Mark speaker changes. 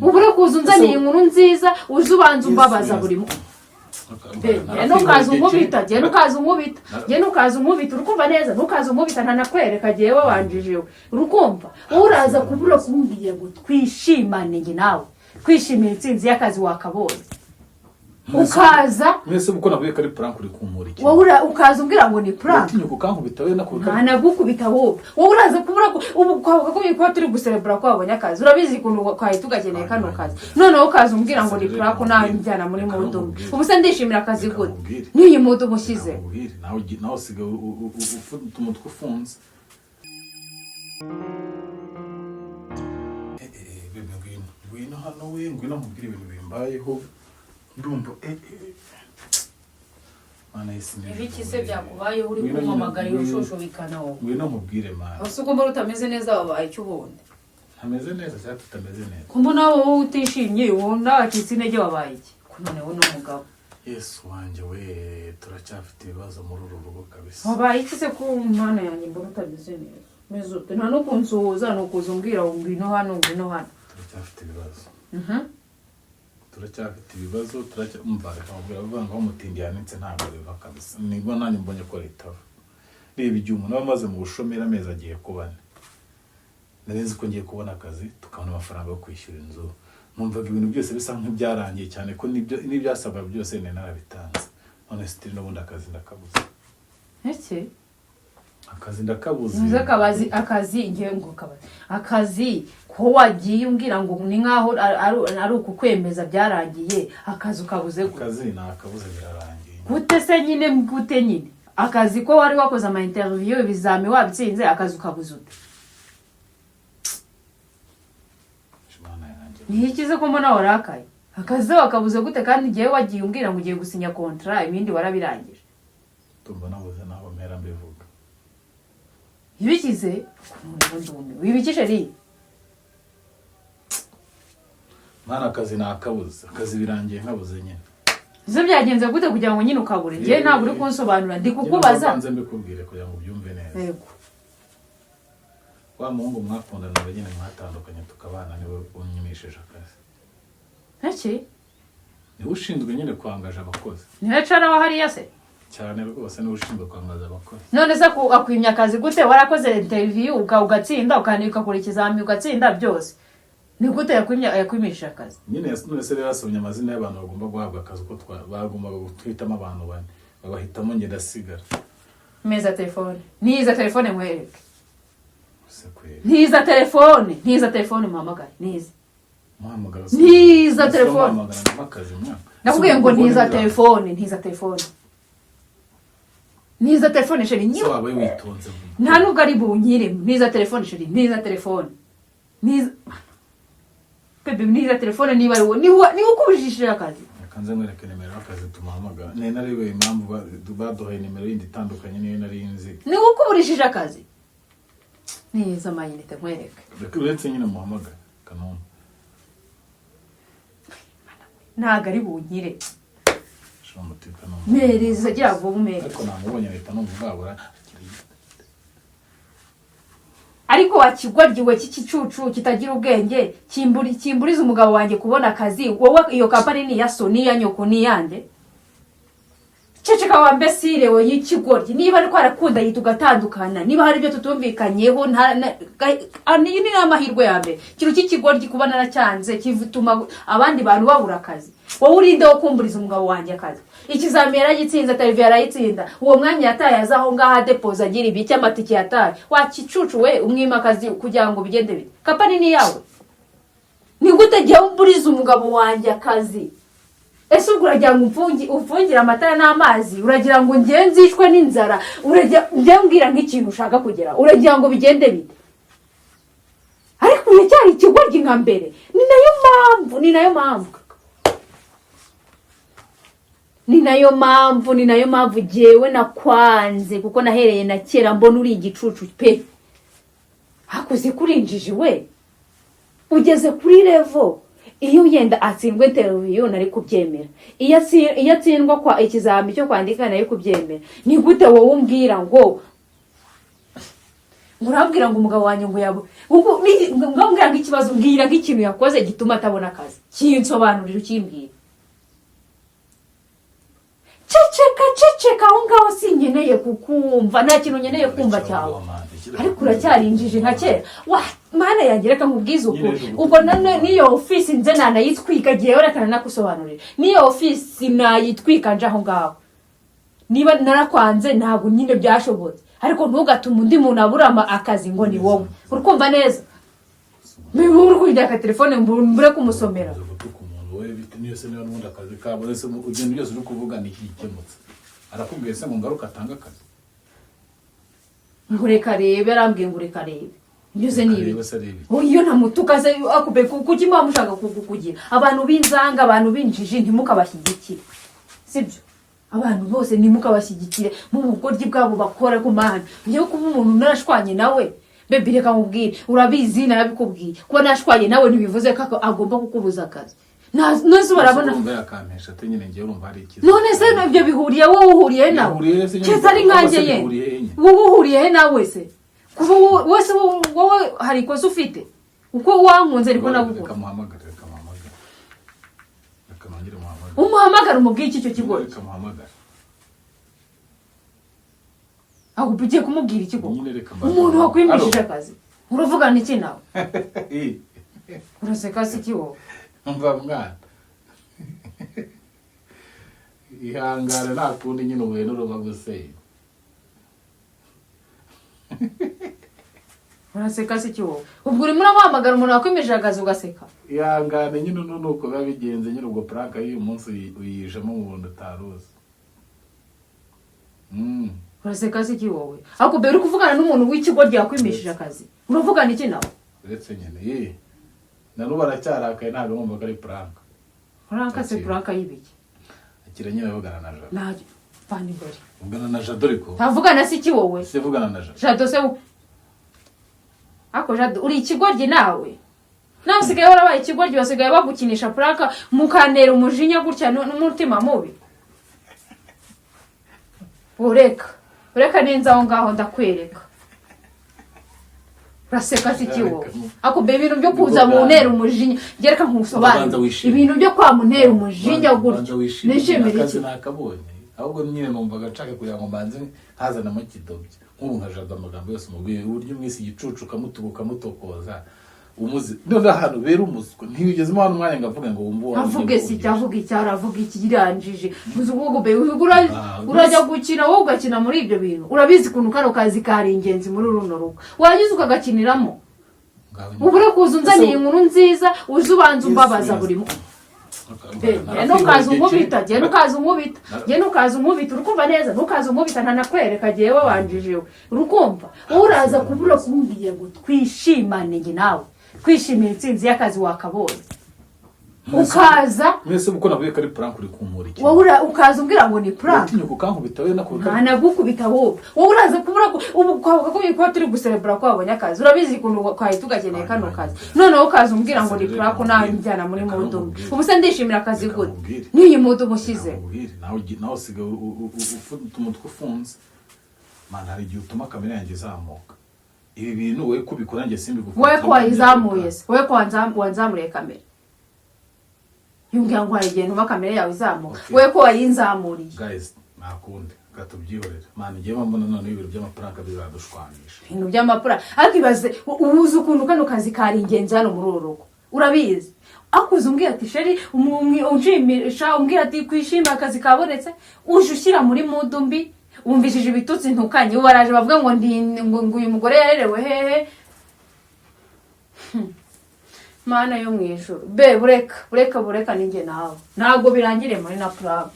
Speaker 1: ubure kuzunzaniye inkuru nziza uzubanza umbabaza buri mu nukaza umubita nukaza umubita urukumva neza nukaza umubita ntanakwereka giye wabanjijewe urukumva uraza kubura kumbwiye ngo twishimane nge nawe kwishimira intsinzi y'akazi wakabonye ukaza
Speaker 2: mwese uko navuye kari prank uri kumuriki
Speaker 1: wowe ukaza umbwira ngo ni prank
Speaker 2: tinyuko kankubita we nakubita
Speaker 1: nagukubita wowe uraza kubura ubu ko turi guselebra ko wabonye akazi urabizi kuntu kwahita ugakeneye kano kazi noneho ukaza umbwira ngo ni prank nawe njyana muri modo ubu se ndishimira akazi gute niyi modo mushize
Speaker 2: nawe siga umutwe ufunze bebe ngwino hano we ngwino nkubwire ibintu bimbayeho ndumva mana yisine
Speaker 1: ibiki se byakubaye uri kumpamagara yoshosho bikana wowe
Speaker 2: ngwino nkubwire mana
Speaker 1: usuko mbona utameze neza wabaye cyo ubonde
Speaker 2: ntameze neza cyangwa tutameze neza
Speaker 1: kumbona wowe utishimye wonda akitse intege wabaye iki kunone wowe n'umugabo
Speaker 2: Yesu wanje we turacyafite ibibazo muri uru rugo kabisa
Speaker 1: wabaye iki se ku mana yanjye mbona utameze neza mezote nta no kunsuhuza no kuzumbwira ngwino hano
Speaker 2: turacyafite ibibazo turacyafite ibibazo turacyumva akabwira bavanga umutindi yanitse ntabwo biva kabisa nibwo nanjye mbonye ko litava reba igihe umuntu bamaze mu bushomera amezi agiye kubana narizi ko ngiye kubona akazi tukabona amafaranga yo kwishyura inzu numvaga ibintu byose bisa nk'ibyarangiye cyane ko n'ibyasabwa byose nari narabitanze none still n'ubundi akazi ndakabuze akazi ndakabuze
Speaker 1: akazi ngiye ngo akazi ko wagiye umbwira ngo ni nkaho ari ukukwemeza byarangiye akazi ukabuze
Speaker 2: akazi nakabuze birarangiye
Speaker 1: gute se nyine akazi ko wari wakoze ama interview bizame wabitsinze akazi ukabuze ute ni ikize ko mbona warakaye akazi wakabuze gute kandi ngiye wagiye umbwira ngo ugiye gusinya contrat ibindi warabirangije
Speaker 2: tumba nabuze naho mpera mbivuga
Speaker 1: ibikize wibikije ri
Speaker 2: mana akazi nakabuze akazi birangiye nkabuze nyine
Speaker 1: zo byagenze gute kugira ngo nyine ukabure ngiye ntabwo uri kunsobanura ndi kukubaza
Speaker 2: nze mbikubwire kugira ngo ubyumve neza
Speaker 1: yego
Speaker 2: wa muhungu mwakundana nyine mwatandukanye tukabana niwe unyimishije akazi niwe ushinzwe nyine kwangaje abakozi
Speaker 1: niwe cara wa hariya se
Speaker 2: cyane rwose niwe ushinzwe kwangaza abakozi
Speaker 1: none se akwimya akazi gute warakoze interview ugatsinda ukandika kuri ikizami ugatsinda byose ni gute yakwimishije akazi
Speaker 2: nyine none se yasomye amazina y'abantu bagomba guhabwa akazi ko bagomba gutwitamo abantu bane babahitamo ngenda asigara
Speaker 1: meza telefone niza telefone mwereke
Speaker 2: sekwere
Speaker 1: niza telefone muhamagare niza
Speaker 2: muhamagara
Speaker 1: niza telefone
Speaker 2: akazi mwaka
Speaker 1: nakubwiye ngo niza telefone sheri nyi
Speaker 2: so wabaye witonze
Speaker 1: nta nubwo ari bunyire niza telefone sheri niza telefone niba ari ni ukubujishije akazi
Speaker 2: kanze mwereke nimero y'akazi tumuhamagara nari impamvu baduhaye nimero yindi itandukanye niyo nari nzi
Speaker 1: ni ukubujishije akazi niza mayinite nkwereke
Speaker 2: uretse nyine muhamagara kanone
Speaker 1: ntago ari bunyire
Speaker 2: umutekano
Speaker 1: mereza agira vuba umere
Speaker 2: ariko namubonye leta numva babura
Speaker 1: ariko wakigwaryiwe cy'ikicucu kitagira ubwenge kimburiza umugabo wanjye kubona akazi wowe iyo company ni ya Sony ya nyoko ni yande ceceka wa mbesire we y'ikigoryi niba ari kwarakunda yitugatandukana niba hari byo tutumvikanyeho ani ni amahirwe yabe kiru cy'ikigoryi kuba naracyanze kivutuma abandi bantu babura akazi wowe urinde wo kumburiza umugabo wanjye akazi ikizamera gitsinza televiziyo yarayitsinda uwo mwanya yataye azaho ngaha depoza agira ibiki amatike yataye wakicucu we umwima akazi kugira ngo bigende bite company ni yawe ni gute giye umburiza umugabo wanjye akazi ese uragira ngo ufungire amatara n'amazi uragira ngo ngenzishwe n'inzara uragira mbwira nk'ikintu ushaka kugera uragira ngo bigende bite ariko uyu cyari ikigoryi nka mbere ni nayo mpamvu jewe nakwanze kuko nahereye na kera mbona uri igicucu pe hakuze kurinjije we ugeze kuri level iyo yenda atsindwe interview nari kubyemera iyo atsindwa kwa ikizami cyo kwandika nari kubyemera ni gute wowe umbwira ngo urabwira ngo umugabo wanjye ngo yabo ubwo ngambwira ngo ikibazo mbwira nk'ikintu yakoze gituma atabona akazi kinsobanurira ukimbwira ceceka aho ngaho sinkeneye kukumva nta kintu nkeneye kumva cyawe ariko uracyarinjije nka kera mana yangereka nkubwize ubwo niyo ofisi nze nanayitwika gihe werekana nakusobanurira niyo ofisi nayitwika nje aho ngaho niba narakwanze ntabwo nyine byashobotse ariko ntugatume undi muntu aburama akazi ngo ni wowe urukumva neza niba uri kujya ka telefone mbure kumusomera
Speaker 2: niyo se niba n'ubundi akazi kabo ese ugenda byose uri kuvuga ni iki gikemutse arakubwiye se ngo ngaruka atanga akazi
Speaker 1: ngo reka rebe arambwiye ngo reka rebe nyuze nibi iyo ntamutuka se akube kuki mwa mushaka kukugira abantu b'inzanga abantu binjije ntimukabashyigikire sibyo abantu bose ntimukabashyigikire mu bugoryi bwabo bakora ku mahana niyo kuba umuntu narashwanye nawe bebe reka mubwire urabizi narabikubwiye kuba nashwanye nawe ntibivuze ko agomba kukubuza akazi nose barabona
Speaker 2: yakampesha te nyine ngiye urumva hari ikiza
Speaker 1: none se nabyo bihuriye wowe uhuriye nawe cyeza ari nkanjye ye wowe uhuriye nawe se kuba wese wowe hari ikosa ufite uko wankunze ariko nagukora
Speaker 2: kamuhamagara
Speaker 1: umuhamagara umubwiye icyo kigo
Speaker 2: kamuhamagara
Speaker 1: aho ugiye kumubwira ikigo umuntu wakwimishije akazi uravugana iki nawe uraseka se iki wowe
Speaker 2: umva mwana ihangane nta kundi nyine ubuye n'uruba gusenya
Speaker 1: uraseka se iki wowe ubwo urimo uramuhamagara umuntu wakwemeje akazi ugaseka
Speaker 2: ihangane nyine nuko biba bigenze nyine ubwo prank y'uyu munsi uyijemo mu bundi utaruzi
Speaker 1: uraseka se iki wowe ariko mbere uri kuvugana n'umuntu w'ikigo ryakwemesheje akazi uravugana iki nawe
Speaker 2: uretse nyine nanubu aracyarakaye ntabwo ngomba ko ari prank
Speaker 1: se prank y'ibiki
Speaker 2: akira nyine avugana na Jado
Speaker 1: najye fani bari
Speaker 2: uvugana na Jado ariko
Speaker 1: ntavugana se iki wowe
Speaker 2: se vugana na Jado
Speaker 1: Jado se ako Jado uri ikigoryi nawe nawe usigaye warabaye ikigoryi basigaye bagukinisha prank mukantera umujinya gutya n'umutima mubi ureka nenza aho ngaho ndakwereka uraseka se iki wowe ako be ibintu byo kuza mu ntera umujinya gereka nkusobanura ibintu byo kwa muntera umujinya gutyo nishimira iki
Speaker 2: nakabonye ahubwo nyine numvaga nshaka kugira ngo mbanze hazana mu kidobye nk'ubu nka Jado amagambo yose mubwiye uburyo mwisi gicucu kamutubuka mutokoza umuzi none ahantu bera umuswa ntibigezemo hano umwanya ngavuga ngo wumva
Speaker 1: avuge si cyavuga icyara avuga ikiranjije muzugo be urajya gukina wowe ugakina muri ibyo bintu urabizi kuntu kano kazi kari ingenzi muri runo rugo wagize ukagakiniramo ubure kuza unzaniye inkuru nziza uzubanza umbabaza buri mu nukaza unkubita urukumva neza nukaza unkubita ntanakwereka gihe wabanjijewe urukumva uraza kubura kumbwiye ngo twishimane njye nawe kwishimira intsinzi y'akazi wakabonye ukaza
Speaker 2: mwese uko navuye kari prank uri kumuriki
Speaker 1: wowe ukaza umbwira ngo ni prank
Speaker 2: utinyuka kankubita we nakubita
Speaker 1: ntanagukubita wowe uraza kubura ubu ko turi guserebura ko wabonye akazi urabizi kuntu kwahita ugakeneye kano kazi noneho ukaza umbwira ngo ni prank nawe njyana muri modo ubu se ndishimira akazi gute niyi modo mushyize
Speaker 2: nawe usigaye ufite umutwe ufunze mana hari igihe utuma kamera yanjye izamuka ibi bintu wowe kubikora njye simbigufata
Speaker 1: wowe ko wayizamuye se wowe ko wanzamuriye kamera yungira ngo hari ntuma kamera yawe izamuka wowe ko wayinzamuriye
Speaker 2: guys nakundi gatubyihorera mana ngiye mbona none ibintu by'amaprank bizadushwanisha
Speaker 1: ibintu by'amaprank akibaze ubuze ukuntu kano kazi kari ingenzi hano muri uru rugo urabizi akuze umbwira ati sheri unshimisha umbwira ati kwishima akazi kabonetse uje ushyira muri mudu mbi wumvishije ibitutsi ntukanye baraje bavuga ngo uyu mugore yarerewe hehe mana yo mu ijuru be bureka ninjye nawe ntabwo birangire muri na prank